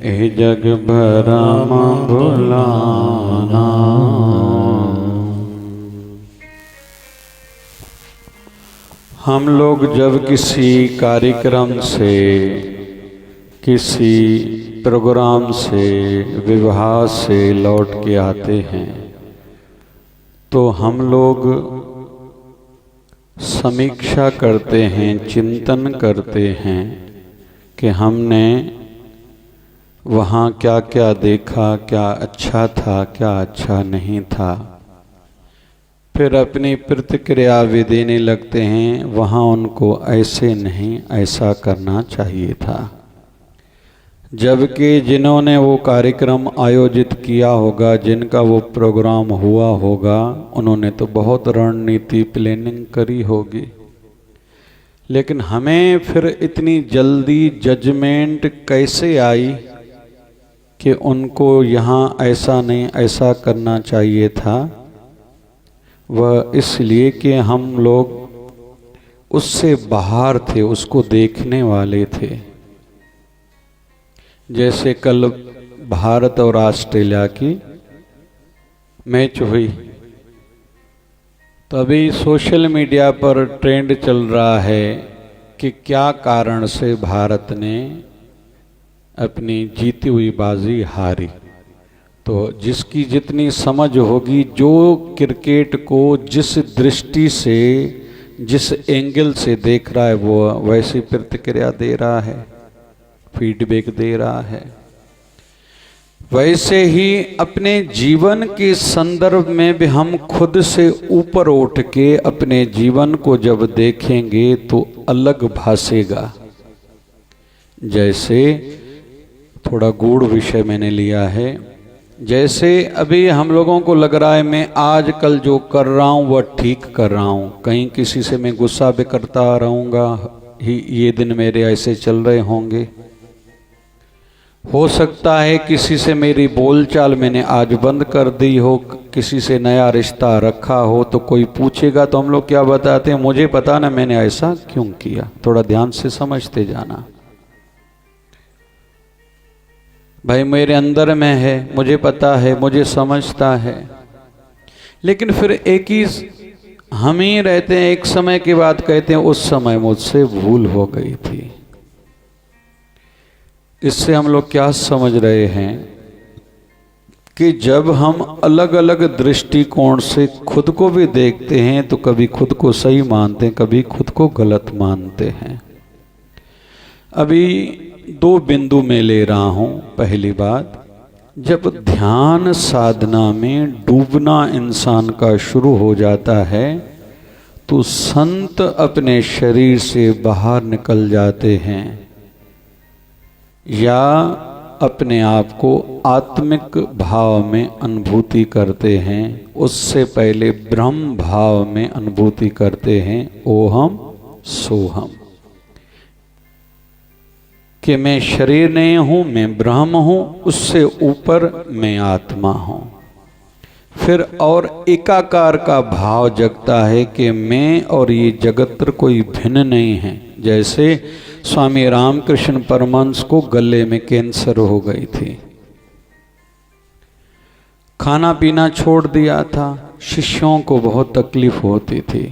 ए जग भरम भुलाना। हम लोग जब किसी कार्यक्रम से, किसी प्रोग्राम से, विवाह से लौट के आते हैं तो हम लोग समीक्षा करते हैं, चिंतन करते हैं कि हमने वहाँ क्या क्या देखा, क्या अच्छा था, क्या अच्छा नहीं था। फिर अपनी प्रतिक्रिया भी देने लगते हैं, वहाँ उनको ऐसे नहीं ऐसा करना चाहिए था। जबकि जिन्होंने वो कार्यक्रम आयोजित किया होगा, जिनका वो प्रोग्राम हुआ होगा, उन्होंने तो बहुत रणनीति प्लानिंग करी होगी। लेकिन हमें फिर इतनी जल्दी जजमेंट कैसे आई कि उनको यहाँ ऐसा नहीं ऐसा करना चाहिए था। वह इसलिए कि हम लोग उससे बाहर थे, उसको देखने वाले थे। जैसे कल भारत और ऑस्ट्रेलिया की मैच हुई तो अभी सोशल मीडिया पर ट्रेंड चल रहा है कि क्या कारण से भारत ने अपनी जीती हुई बाजी हारी। तो जिसकी जितनी समझ होगी, जो क्रिकेट को जिस दृष्टि से, जिस एंगल से देख रहा है, वो वैसी प्रतिक्रिया दे रहा है, फीडबैक दे रहा है। वैसे ही अपने जीवन के संदर्भ में भी हम खुद से ऊपर उठ के अपने जीवन को जब देखेंगे तो अलग भासेगा। जैसे थोड़ा गूढ़ विषय मैंने लिया है। जैसे अभी हम लोगों को लग रहा है मैं आजकल जो कर रहा हूँ वह ठीक कर रहा हूँ, कहीं किसी से मैं गुस्सा भी करता रहूँगा, ये दिन मेरे ऐसे चल रहे होंगे। हो सकता है किसी से मेरी बोलचाल मैंने आज बंद कर दी हो, किसी से नया रिश्ता रखा हो, तो कोई पूछेगा तो हम लोग क्या बताते हैं, मुझे पता ना मैंने ऐसा क्यों किया। थोड़ा ध्यान से समझते जाना। भाई मेरे अंदर में है, मुझे पता है, मुझे समझता है। लेकिन फिर एक ही हम ही रहते हैं, एक समय के बाद कहते हैं उस समय मुझसे भूल हो गई थी। इससे हम लोग क्या समझ रहे हैं कि जब हम अलग अलग दृष्टिकोण से खुद को भी देखते हैं तो कभी खुद को सही मानते हैं, कभी खुद को गलत मानते हैं। अभी दो बिंदु में ले रहा हूं। पहली बात, जब ध्यान साधना में डूबना इंसान का शुरू हो जाता है तो संत अपने शरीर से बाहर निकल जाते हैं या अपने आप को आत्मिक भाव में अनुभूति करते हैं। उससे पहले ब्रह्म भाव में अनुभूति करते हैं, ओहम सोहम, कि मैं शरीर नहीं हूं, मैं ब्रह्म हूं, उससे ऊपर मैं आत्मा हूं। फिर और एकाकार का भाव जगता है कि मैं और ये जगत कोई भिन्न नहीं है। जैसे स्वामी रामकृष्ण परमहंस को गले में कैंसर हो गई थी, खाना पीना छोड़ दिया था, शिष्यों को बहुत तकलीफ होती थी,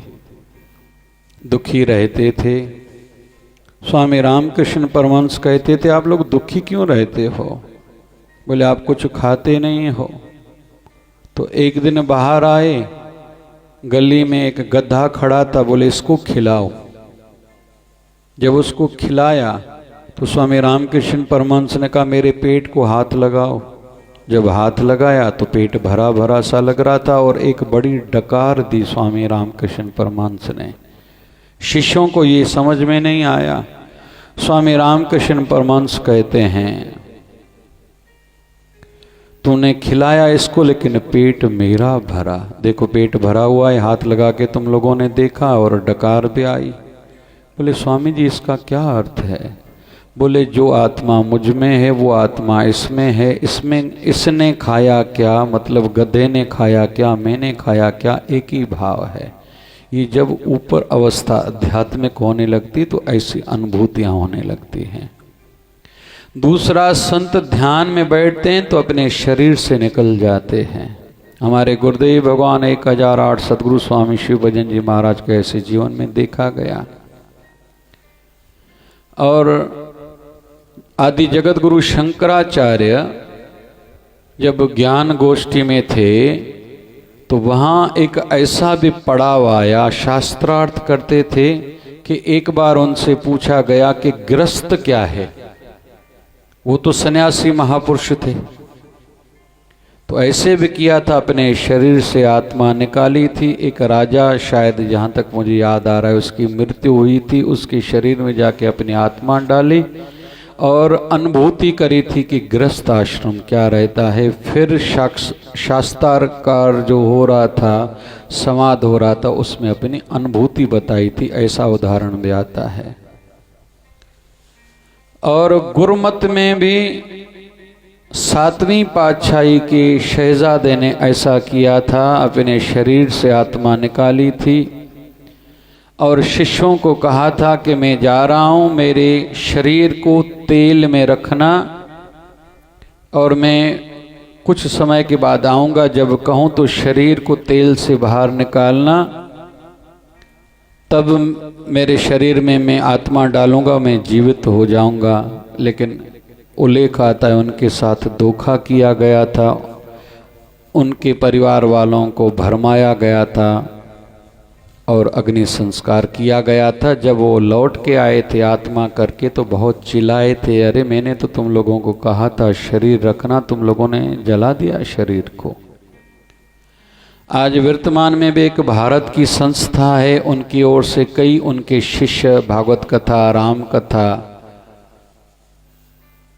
दुखी रहते थे। स्वामी रामकृष्ण परमहंस कहते थे आप लोग दुखी क्यों रहते हो? बोले आप कुछ खाते नहीं हो। तो एक दिन बाहर आए, गली में एक गधा खड़ा था, बोले इसको खिलाओ। जब उसको खिलाया तो स्वामी रामकृष्ण परमहंस ने कहा मेरे पेट को हाथ लगाओ। जब हाथ लगाया तो पेट भरा भरा सा लग रहा था और एक बड़ी डकार दी स्वामी रामकृष्ण परमहंस ने। शिष्यों को ये समझ में नहीं आया। स्वामी रामकृष्ण परमहंस कहते हैं तूने खिलाया इसको लेकिन पेट मेरा भरा। देखो पेट भरा हुआ है, हाथ लगा के तुम लोगों ने देखा और डकार भी आई। बोले स्वामी जी इसका क्या अर्थ है? बोले जो आत्मा मुझ में है वो आत्मा इसमें है, इसमें इसने खाया क्या, मतलब गधे ने खाया क्या, मैंने खाया क्या, एक ही भाव है। ये जब ऊपर अवस्था आध्यात्मिक होने लगती तो ऐसी अनुभूतियां होने लगती हैं। दूसरा, संत ध्यान में बैठते हैं तो अपने शरीर से निकल जाते हैं। हमारे गुरुदेव भगवान 1008 सदगुरु स्वामी शिव भजन जी महाराज के ऐसे जीवन में देखा गया। और आदि जगत गुरु शंकराचार्य जब ज्ञान गोष्ठी में थे तो वहाँ एक ऐसा भी पड़ाव आया, शास्त्रार्थ करते थे कि एक बार उनसे पूछा गया कि गृहस्थ क्या है। वो तो सन्यासी महापुरुष थे, तो ऐसे भी किया था, अपने शरीर से आत्मा निकाली थी। एक राजा, शायद जहाँ तक मुझे याद आ रहा है, उसकी मृत्यु हुई थी, उसके शरीर में जाके अपनी आत्मा डाली और अनुभूति करी थी कि गृहस्थ आश्रम क्या रहता है। फिर शास्त्रार्थ जो हो रहा था, समाध हो रहा था, उसमें अपनी अनुभूति बताई थी। ऐसा उदाहरण भी आता है। और गुरुमत में भी 7वीं पातशाही के शहजादे ने ऐसा किया था, अपने शरीर से आत्मा निकाली थी और शिष्यों को कहा था कि मैं जा रहा हूँ, मेरे शरीर को तेल में रखना और मैं कुछ समय के बाद आऊँगा। जब कहूँ तो शरीर को तेल से बाहर निकालना, तब मेरे शरीर में मैं आत्मा डालूंगा, मैं जीवित हो जाऊंगा। लेकिन उल्लेख आता है उनके साथ धोखा किया गया था, उनके परिवार वालों को भरमाया गया था और अग्नि संस्कार किया गया था। जब वो लौट के आए थे आत्मा करके तो बहुत चिल्लाए थे, अरे मैंने तो तुम लोगों को कहा था शरीर रखना, तुम लोगों ने जला दिया शरीर को। आज वर्तमान में भी एक भारत की संस्था है, उनकी ओर से कई उनके शिष्य भागवत कथा, राम कथा,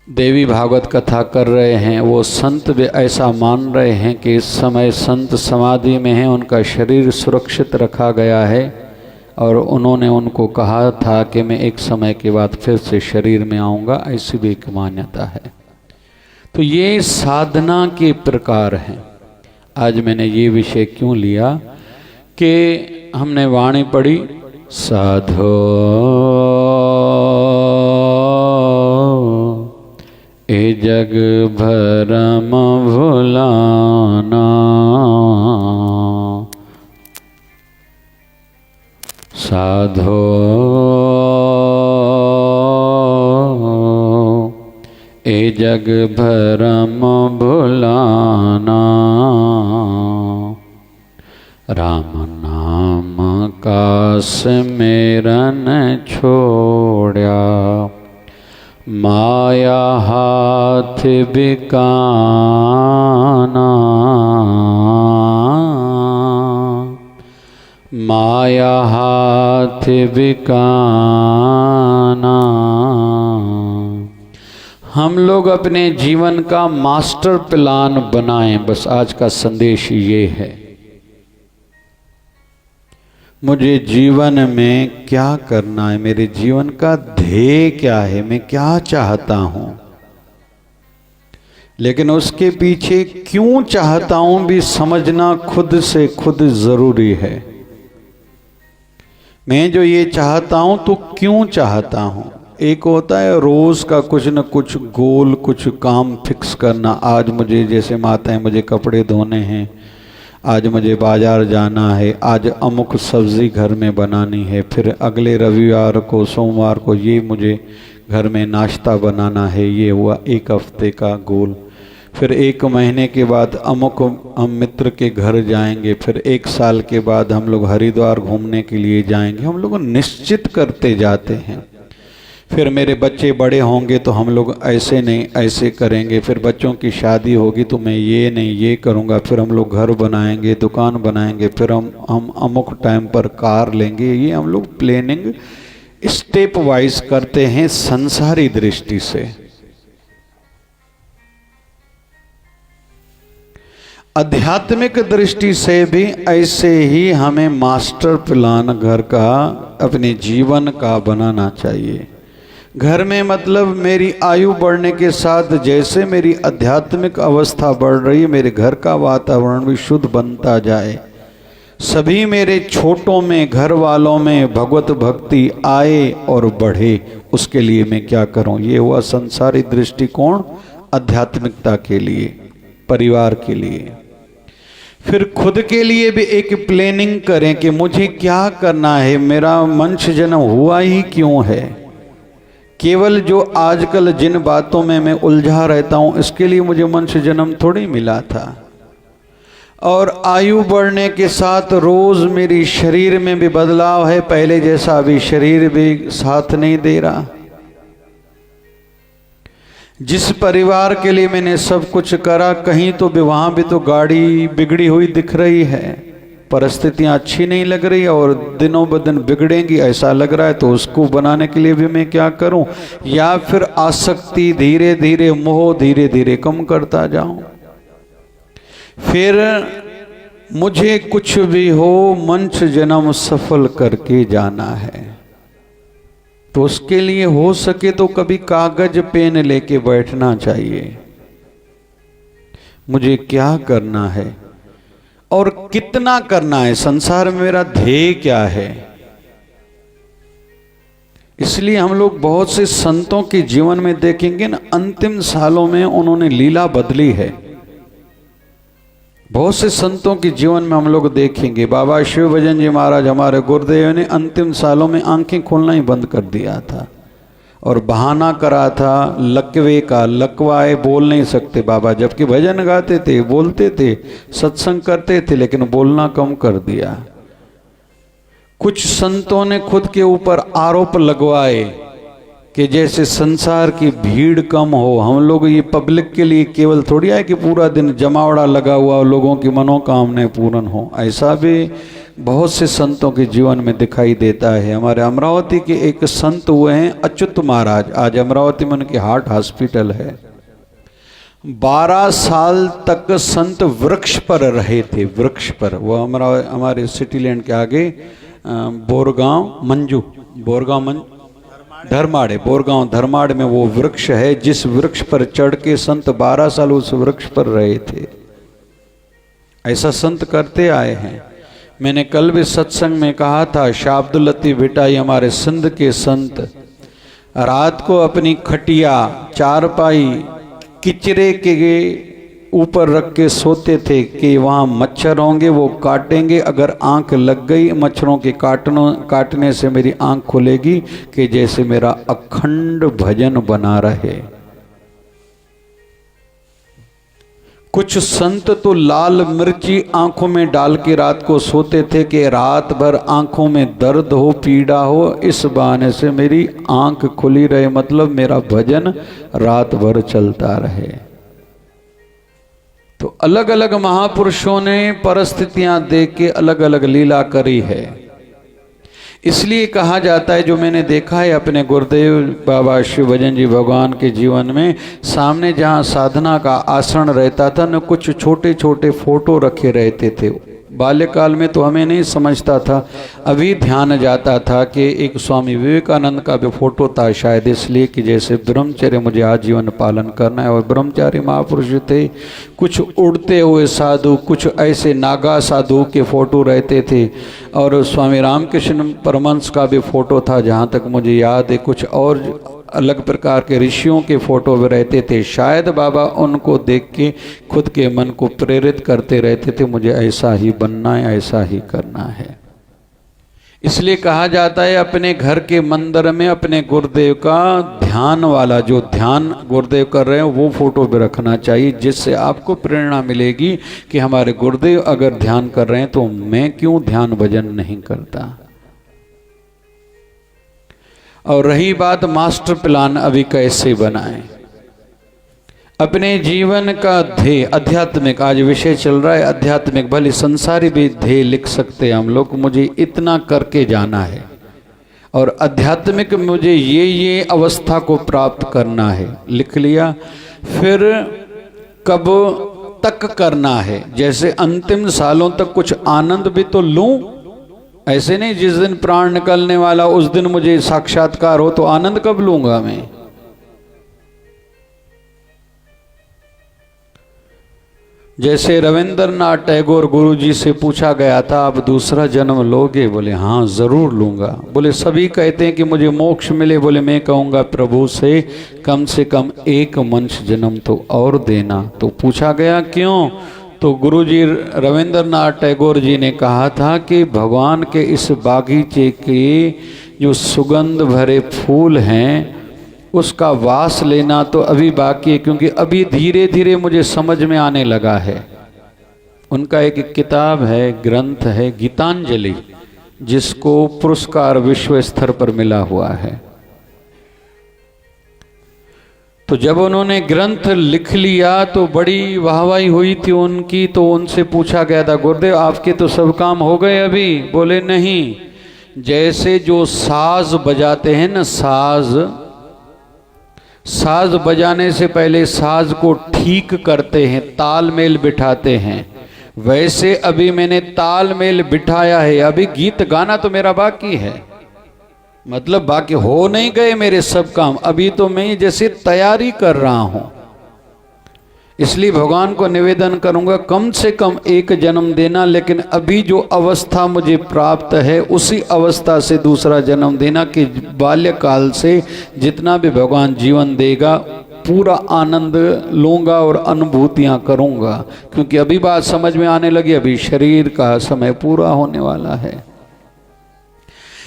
देवी भागवत कथा कर रहे हैं। वो संत भी ऐसा मान रहे हैं कि इस समय संत समाधि में हैं, उनका शरीर सुरक्षित रखा गया है और उन्होंने उनको कहा था कि मैं एक समय के बाद फिर से शरीर में आऊँगा। ऐसी भी एक मान्यता है। तो ये साधना के प्रकार हैं। आज मैंने ये विषय क्यों लिया कि हमने वाणी पढ़ी, साधो ए जग भरम भुलाना, साधो ए जग भरम भुलाना, राम नाम का स्मरण छोड़ा, माया हाथ बिकाना, माया हाथ बिकाना। हम लोग अपने जीवन का मास्टर प्लान बनाएं, बस आज का संदेश ये है। मुझे जीवन में क्या करना है, मेरे जीवन का ध्येय क्या है, मैं क्या चाहता हूं, लेकिन उसके पीछे क्यों चाहता हूं भी समझना खुद से खुद जरूरी है। मैं जो ये चाहता हूं तो क्यों चाहता हूं। एक होता है रोज का कुछ न कुछ गोल, कुछ काम फिक्स करना। आज मुझे, जैसे माताएं, मुझे कपड़े धोने हैं, आज मुझे बाजार जाना है, आज अमुक सब्जी घर में बनानी है, फिर अगले रविवार को, सोमवार को ये मुझे घर में नाश्ता बनाना है। ये हुआ एक हफ्ते का गोल। फिर 1 महीने के बाद अमुक हम मित्र के घर जाएंगे, फिर 1 साल के बाद हम लोग हरिद्वार घूमने के लिए जाएंगे। हम लोग निश्चित करते जाते हैं। फिर मेरे बच्चे बड़े होंगे तो हम लोग ऐसे नहीं ऐसे करेंगे, फिर बच्चों की शादी होगी तो मैं ये नहीं ये करूँगा, फिर हम लोग घर बनाएंगे, दुकान बनाएंगे, फिर हम अमुक टाइम पर कार लेंगे। ये हम लोग प्लानिंग स्टेप वाइज करते हैं संसारी दृष्टि से। आध्यात्मिक दृष्टि से भी ऐसे ही हमें मास्टर प्लान घर का, अपने जीवन का बनाना चाहिए। घर में मतलब मेरी आयु बढ़ने के साथ जैसे मेरी आध्यात्मिक अवस्था बढ़ रही है, मेरे घर का वातावरण भी शुद्ध बनता जाए, सभी मेरे छोटों में, घर वालों में भगवत भक्ति आए और बढ़े, उसके लिए मैं क्या करूं। ये हुआ संसारी दृष्टिकोण आध्यात्मिकता के लिए, परिवार के लिए। फिर खुद के लिए भी एक प्लानिंग करें कि मुझे क्या करना है, मेरा मनुष्य जन्म हुआ ही क्यों है। केवल जो आजकल जिन बातों में मैं उलझा रहता हूं, इसके लिए मुझे मनुष्य जन्म थोड़ी मिला था। और आयु बढ़ने के साथ रोज मेरी शरीर में भी बदलाव है, पहले जैसा अभी शरीर भी साथ नहीं दे रहा। जिस परिवार के लिए मैंने सब कुछ करा, कहीं तो भी वहां भी तो गाड़ी बिगड़ी हुई दिख रही है, परिस्थितियां अच्छी नहीं लग रही और दिनों ब दिन बिगड़ेंगी ऐसा लग रहा है। तो उसको बनाने के लिए भी मैं क्या करूं, या फिर आसक्ति धीरे धीरे, मोह धीरे धीरे कम करता जाऊं। फिर मुझे कुछ भी हो, मनुष्य जन्म सफल करके जाना है। तो उसके लिए हो सके तो कभी कागज पेन लेके बैठना चाहिए। मुझे क्या करना है और कितना करना है, संसार में मेरा ध्येय क्या है। इसलिए हम लोग बहुत से संतों के जीवन में देखेंगे ना, अंतिम सालों में उन्होंने लीला बदली है। बहुत से संतों के जीवन में हम लोग देखेंगे, बाबा शिव भजन जी महाराज हमारे गुरुदेव ने अंतिम सालों में आंखें खोलना ही बंद कर दिया था और बहाना करा था लकवे का, लकवाए बोल नहीं सकते बाबा, जबकि भजन गाते थे, बोलते थे, सत्संग करते थे, लेकिन बोलना कम कर दिया। कुछ संतों ने खुद के ऊपर आरोप लगवाए कि जैसे संसार की भीड़ कम हो, हम लोग ये पब्लिक के लिए केवल थोड़ी है कि पूरा दिन जमावड़ा लगा हुआ लोगों की मनोकामनाएं पूर्ण हो। ऐसा भी बहुत से संतों के जीवन में दिखाई देता है। हमारे अमरावती के एक संत हुए हैं अच्युत महाराज, आज अमरावती में उनके हार्ट हॉस्पिटल है। 12 साल तक संत वृक्ष पर रहे थे, वृक्ष पर। वो हमारे सिटी लैंड के आगे बोरगांव धर्माड़ में वो वृक्ष है, जिस वृक्ष पर चढ़ के संत 12 साल उस वृक्ष पर रहे थे। ऐसा संत करते आए हैं। मैंने कल भी सत्संग में कहा था, शाह अब्दुल लतीफ भिटाई हमारे सिंध के संत रात को अपनी खटिया चारपाई किचरे के ऊपर रख के सोते थे कि वहाँ मच्छर होंगे, वो काटेंगे, अगर आंख लग गई मच्छरों के काटने से मेरी आंख खुलेगी कि जैसे मेरा अखंड भजन बना रहे। कुछ संत तो लाल मिर्ची आंखों में डाल के रात को सोते थे कि रात भर आंखों में दर्द हो, पीड़ा हो, इस बहाने से मेरी आंख खुली रहे, मतलब मेरा भजन रात भर चलता रहे। तो अलग अलग महापुरुषों ने परिस्थितियां देख के अलग अलग लीला करी है। इसलिए कहा जाता है, जो मैंने देखा है अपने गुरुदेव बाबा शिव भजन जी भगवान के जीवन में, सामने जहाँ साधना का आसन रहता था न, कुछ छोटे छोटे फोटो रखे रहते थे। बाल्यकाल में तो हमें नहीं समझता था, अभी ध्यान जाता था कि एक स्वामी विवेकानंद का भी फोटो था, शायद इसलिए कि जैसे ब्रह्मचर्य मुझे आजीवन पालन करना है। और ब्रह्मचारी महापुरुष थे, कुछ उड़ते हुए साधु, कुछ ऐसे नागा साधु के फोटो रहते थे। और स्वामी रामकृष्ण परमहंस का भी फोटो था, जहाँ तक मुझे याद है। कुछ और अलग प्रकार के ऋषियों के फोटो भी रहते थे। शायद बाबा उनको देख के खुद के मन को प्रेरित करते रहते थे, मुझे ऐसा ही बनना है, ऐसा ही करना है। इसलिए कहा जाता है, अपने घर के मंदिर में अपने गुरुदेव का ध्यान वाला, जो ध्यान गुरुदेव कर रहे हैं वो फोटो भी रखना चाहिए, जिससे आपको प्रेरणा मिलेगी कि हमारे गुरुदेव अगर ध्यान कर रहे हैं तो मैं क्यों ध्येय भजन नहीं करता। और रही बात मास्टर प्लान अभी कैसे बनाएं, अपने जीवन का ध्येय आध्यात्मिक, आज विषय चल रहा है आध्यात्मिक, भले संसारी भी ध्येय लिख सकते हैं हम लोग, मुझे इतना करके जाना है और आध्यात्मिक मुझे ये अवस्था को प्राप्त करना है, लिख लिया। फिर कब तक करना है, जैसे अंतिम सालों तक कुछ आनंद भी तो लूं, ऐसे नहीं जिस दिन प्राण निकलने वाला उस दिन मुझे साक्षात्कार हो तो आनंद कब लूंगा मैं। जैसे रविंद्रनाथ टैगोर गुरु जी से पूछा गया था आप दूसरा जन्म लोगे? बोले हाँ ज़रूर लूँगा। बोले सभी कहते हैं कि मुझे मोक्ष मिले। बोले मैं कहूँगा प्रभु से कम एक मनुष्य जन्म तो और देना। तो पूछा गया क्यों? तो गुरु जी रविंद्रनाथ टैगोर जी ने कहा था कि भगवान के इस बागीचे के जो सुगंध भरे फूल हैं उसका वास लेना तो अभी बाकी है, क्योंकि अभी धीरे धीरे मुझे समझ में आने लगा है। उनका एक किताब है, ग्रंथ है गीतांजलि, जिसको पुरस्कार विश्व स्तर पर मिला हुआ है। तो जब उन्होंने ग्रंथ लिख लिया तो बड़ी वाहवाही हुई थी उनकी। तो उनसे पूछा गया था गुरुदेव आपके तो सब काम हो गए अभी? बोले नहीं, जैसे जो साज बजाते हैं ना, साज बजाने से पहले साज को ठीक करते हैं, तालमेल बिठाते हैं, वैसे अभी मैंने तालमेल बिठाया है। अभी गीत गाना तो मेरा बाकी है, मतलब बाकी हो नहीं गए मेरे सब काम, अभी तो मैं जैसे तैयारी कर रहा हूं। इसलिए भगवान को निवेदन करूंगा कम से कम एक जन्म देना, लेकिन अभी जो अवस्था मुझे प्राप्त है उसी अवस्था से दूसरा जन्म देना, कि बाल्यकाल से जितना भी भगवान जीवन देगा पूरा आनंद लूँगा और अनुभूतियाँ करूँगा। क्योंकि अभी बात समझ में आने लगी, अभी शरीर का समय पूरा होने वाला है।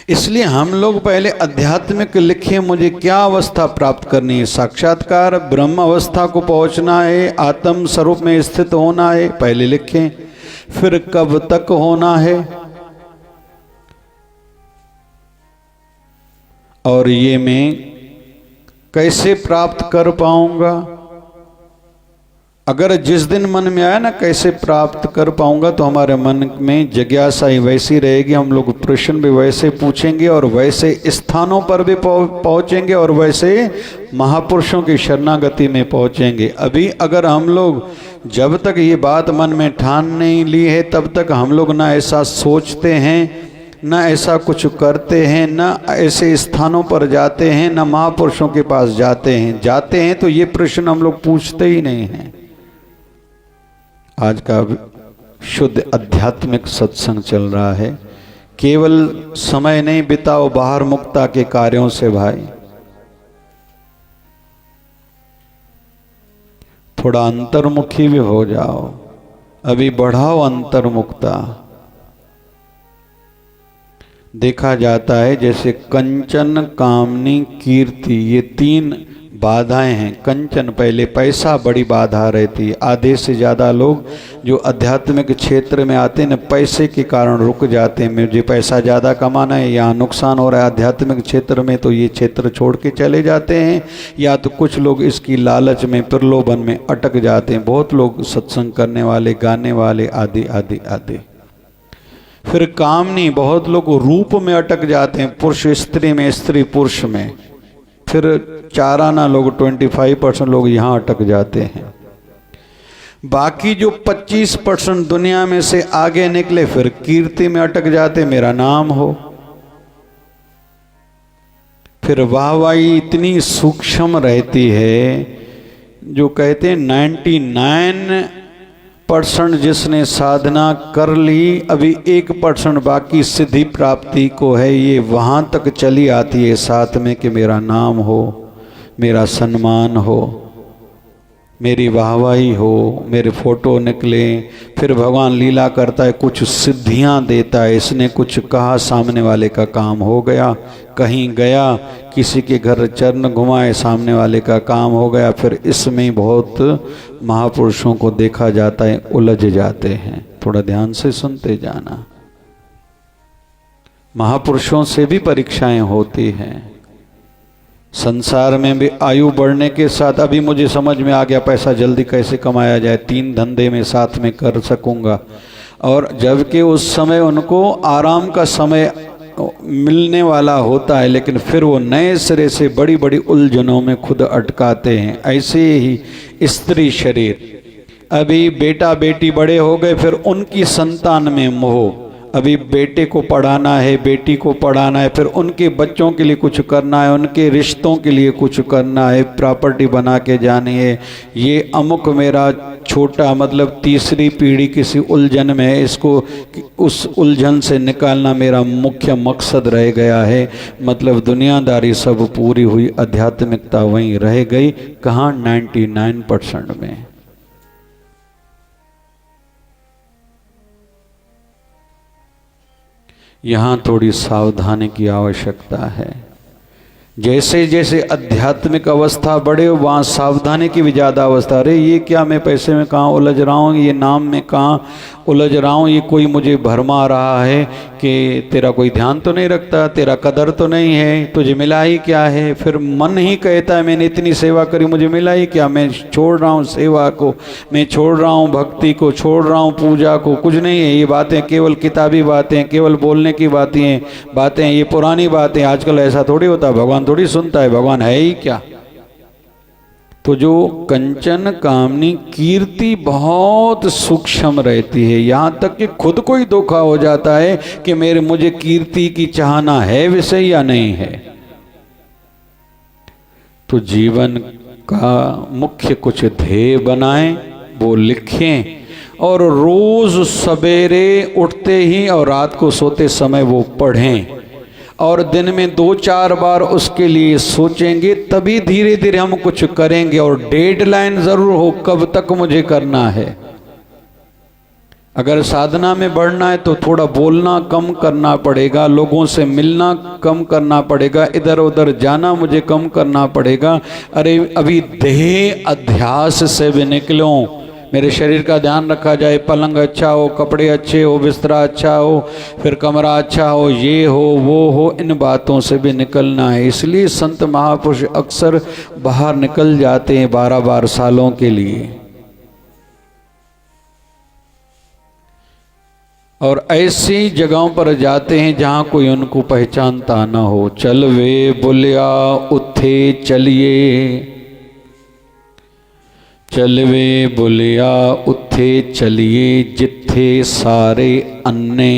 इसलिए हम लोग पहले आध्यात्मिक लिखें, मुझे क्या अवस्था प्राप्त करनी है। साक्षात्कार ब्रह्म अवस्था को पहुंचना है, आत्म स्वरूप में स्थित होना है, पहले लिखें। फिर कब तक होना है, और ये मैं कैसे प्राप्त कर पाऊंगा। अगर जिस दिन मन में आया ना कैसे प्राप्त कर पाऊंगा, तो हमारे मन में जिज्ञासा ही वैसी रहेगी, हम लोग प्रश्न भी वैसे पूछेंगे और वैसे स्थानों पर भी पहुंचेंगे और वैसे महापुरुषों की शरणागति में पहुंचेंगे। अभी अगर हम लोग जब तक ये बात मन में ठान नहीं ली है तब तक हम लोग ना ऐसा सोचते हैं, ना ऐसा कुछ करते हैं, ना ऐसे स्थानों पर जाते हैं, ना महापुरुषों के पास जाते हैं तो ये प्रश्न हम लोग पूछते ही नहीं हैं। आज का शुद्ध आध्यात्मिक सत्संग चल रहा है। केवल समय नहीं बिताओ बाहर मुक्ता के कार्यों से भाई, थोड़ा अंतर्मुखी भी हो जाओ, अभी बढ़ाओ अंतर्मुक्ता। देखा जाता है जैसे कंचन, कामनी, कीर्ति, ये तीन बाधाएं हैं। कंचन पहले पैसा बड़ी बाधा रहती है, आधे से ज़्यादा लोग जो आध्यात्मिक क्षेत्र में आते हैं न पैसे के कारण रुक जाते हैं। मुझे पैसा ज़्यादा कमाना है, यहाँ नुकसान हो रहा है आध्यात्मिक क्षेत्र में, तो ये क्षेत्र छोड़ के चले जाते हैं। या तो कुछ लोग इसकी लालच में, प्रलोभन में अटक जाते हैं। बहुत लोग सत्संग करने वाले, गाने वाले, आदि आदि आदि। फिर कामनी, बहुत लोग रूप में अटक जाते हैं, पुरुष स्त्री में, स्त्री पुरुष में। फिर चाराना लोग 25% लोग यहाँ अटक जाते हैं। बाकी जो 25% दुनिया में से आगे निकले फिर कीर्ति में अटक जाते, मेरा नाम हो। फिर वाहवाही इतनी सूक्ष्म रहती है, जो कहते हैं 99% जिसने साधना कर ली, अभी 1% बाकी सिद्धि प्राप्ति को है, ये वहाँ तक चली आती है साथ में कि मेरा नाम हो, मेरा सम्मान हो, मेरी वाहवाही हो, मेरे फोटो निकले। फिर भगवान लीला करता है, कुछ सिद्धियां देता है। इसने कुछ कहा, सामने वाले का काम हो गया। कहीं गया, किसी के घर चरण घुमाए, सामने वाले का काम हो गया। फिर इसमें बहुत महापुरुषों को देखा जाता है उलझ जाते हैं। थोड़ा ध्यान से सुनते जाना। महापुरुषों से भी परीक्षाएं होती हैं। संसार में भी आयु बढ़ने के साथ अभी मुझे समझ में आ गया पैसा जल्दी कैसे कमाया जाए, 3 धंधे में साथ में कर सकूंगा। और जबकि उस समय उनको आराम का समय मिलने वाला होता है, लेकिन फिर वो नए सिरे से बड़ी बड़ी उलझनों में खुद अटकाते हैं। ऐसे ही स्त्री शरीर, अभी बेटा बेटी बड़े हो गए, फिर उनकी संतान में मोह, अभी बेटे को पढ़ाना है, बेटी को पढ़ाना है, फिर उनके बच्चों के लिए कुछ करना है, उनके रिश्तों के लिए कुछ करना है, प्रॉपर्टी बना के जानी है, ये अमुक मेरा छोटा मतलब तीसरी पीढ़ी किसी उलझन में है, इसको उस उलझन से निकालना मेरा मुख्य मकसद रह गया है। मतलब दुनियादारी सब पूरी हुई, आध्यात्मिकता वहीं रह गई। कहाँ? 99% में। यहाँ थोड़ी सावधानी की आवश्यकता है। जैसे जैसे आध्यात्मिक अवस्था बढ़े वहाँ सावधानी की भी ज़्यादा अवस्था। अरे ये क्या, मैं पैसे में कहाँ उलझ रहा हूँ, ये नाम में कहाँ उलझ रहा हूँ, ये कोई मुझे भरमा रहा है कि तेरा कोई ध्यान तो नहीं रखता, तेरा कदर तो नहीं है, तुझे मिला ही क्या है। फिर मन ही कहता है मैंने इतनी सेवा करी, मुझे मिला ही क्या, मैं छोड़ रहा हूँ सेवा को, मैं छोड़ रहा हूँ भक्ति को, छोड़ रहा हूँ पूजा को। कुछ नहीं है, ये बातें केवल किताबी बातें, केवल बोलने की बातें, ये पुरानी बातें। आजकल ऐसा थोड़ी होता, भगवान थोड़ी सुनता है, भगवान है ही क्या। तो जो कंचन कामनी कीर्ति बहुत सूक्ष्म रहती है, यहाँ तक कि खुद को ही धोखा हो जाता है कि मुझे कीर्ति की चाहना है विषय या नहीं है। तो जीवन का मुख्य कुछ ध्येय बनाएं, वो लिखें, और रोज सवेरे उठते ही और रात को सोते समय वो पढ़ें, और दिन में 2-4 बार उसके लिए सोचेंगे, तभी धीरे धीरे हम कुछ करेंगे। और डेडलाइन जरूर हो, कब तक मुझे करना है। अगर साधना में बढ़ना है तो थोड़ा बोलना कम करना पड़ेगा, लोगों से मिलना कम करना पड़ेगा, इधर उधर जाना मुझे कम करना पड़ेगा। अरे अभी देह अध्यास से भी निकलो, मेरे शरीर का ध्यान रखा जाए, पलंग अच्छा हो, कपड़े अच्छे हो, बिस्तरा अच्छा हो, फिर कमरा अच्छा हो, ये हो वो हो, इन बातों से भी निकलना है। इसलिए संत महापुरुष अक्सर बाहर निकल जाते हैं 12-12 सालों के लिए। और ऐसी जगहों पर जाते हैं जहाँ कोई उनको पहचानता ना हो। चल वे बोलिया उठे चलिए, चलवे बुलिया उठे चलिए, जिथे सारे अन्ने,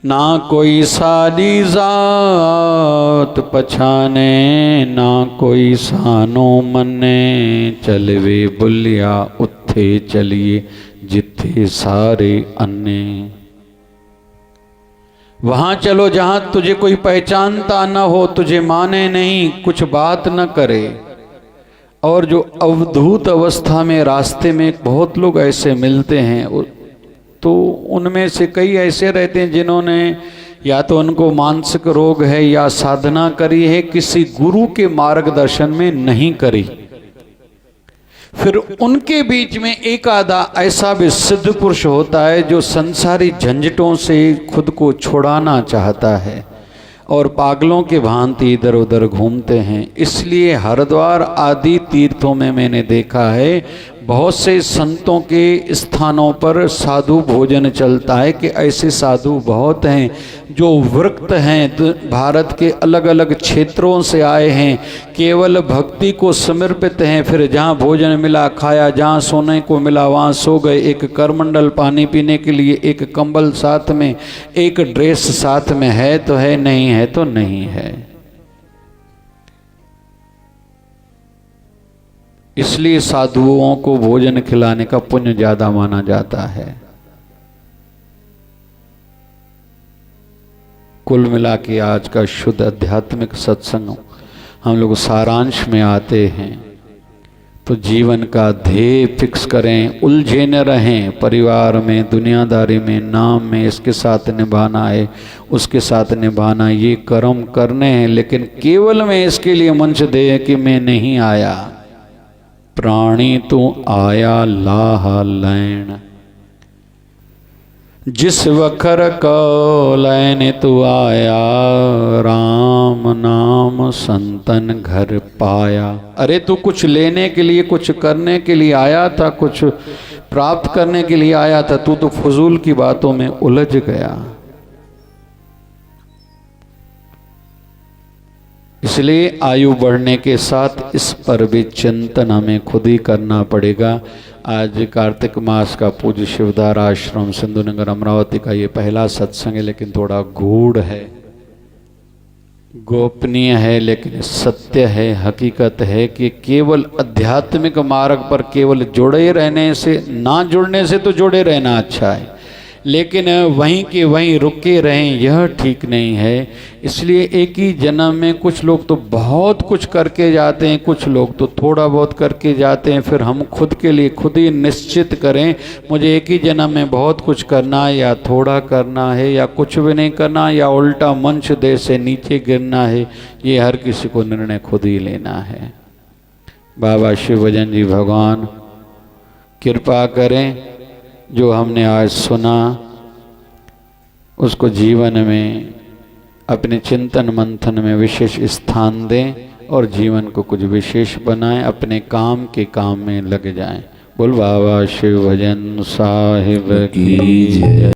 ना कोई सारी जात पछाने, ना कोई सानो मने। चलवे बुलिया उठे चलिए, जिथे सारे अन्ने। वहाँ चलो जहाँ तुझे कोई पहचानता न हो, तुझे माने नहीं, कुछ बात न करे। और जो अवधूत अवस्था में रास्ते में बहुत लोग ऐसे मिलते हैं, तो उनमें से कई ऐसे रहते हैं जिन्होंने या तो उनको मानसिक रोग है या साधना करी है, किसी गुरु के मार्गदर्शन में नहीं करी। फिर उनके बीच में एक आधा ऐसा भी सिद्ध पुरुष होता है जो संसारी झंझटों से खुद को छुड़ाना चाहता है और पागलों के भांति इधर उधर घूमते हैं। इसलिए हरिद्वार आदि तीर्थों में मैंने देखा है बहुत से संतों के स्थानों पर साधु भोजन चलता है कि ऐसे साधु बहुत हैं जो वृक्त हैं, भारत के अलग अलग क्षेत्रों से आए हैं, केवल भक्ति को समर्पित हैं। फिर जहाँ भोजन मिला खाया, जहाँ सोने को मिला वहाँ सो गए, एक करमंडल पानी पीने के लिए, एक कंबल साथ में, एक ड्रेस साथ में, है तो है, नहीं है तो नहीं है। इसलिए साधुओं को भोजन खिलाने का पुण्य ज्यादा माना जाता है। कुल मिला के आज का शुद्ध आध्यात्मिक सत्संग हम लोग सारांश में आते हैं तो जीवन का ध्येय फिक्स करें, उलझे न रहें परिवार में, दुनियादारी में, नाम में, इसके साथ निभाना है, उसके साथ निभाना, ये कर्म करने हैं, लेकिन केवल मैं इसके लिए मंच दे कि मैं नहीं आया। प्राणी तू आया लाह लैन, जिस वखर को लैन तू आया, राम नाम संतन घर पाया। अरे तू कुछ लेने के लिए, कुछ करने के लिए आया था, कुछ प्राप्त करने के लिए आया था, तू तो फजूल की बातों में उलझ गया। इसलिए आयु बढ़ने के साथ इस पर भी चिंतन हमें खुद ही करना पड़ेगा। आज कार्तिक मास का पूज्य शिवधारा आश्रम सिंधुनगर अमरावती का ये पहला सत्संग है, लेकिन थोड़ा गूढ़ है, गोपनीय है, लेकिन सत्य है, हकीकत है कि केवल आध्यात्मिक मार्ग पर केवल जुड़े रहने से, ना जुड़ने से तो जुड़े रहना अच्छा है, लेकिन वहीं के वहीं रुके रहें यह ठीक नहीं है। इसलिए एक ही जन्म में कुछ लोग तो बहुत कुछ करके जाते हैं, कुछ लोग तो थोड़ा बहुत करके जाते हैं। फिर हम खुद के लिए खुद ही निश्चित करें, मुझे एक ही जन्म में बहुत कुछ करना है, या थोड़ा करना है, या कुछ भी नहीं करना, या उल्टा मंच दे से नीचे गिरना है। ये हर किसी को निर्णय खुद ही लेना है। बाबा शिवभजन जी भगवान कृपा करें, जो हमने आज सुना उसको जीवन में अपने चिंतन मंथन में विशेष स्थान दें और जीवन को कुछ विशेष बनाएं, अपने काम के काम में लग जाएं। बोल बाबा शिवभजन साहिब की जय।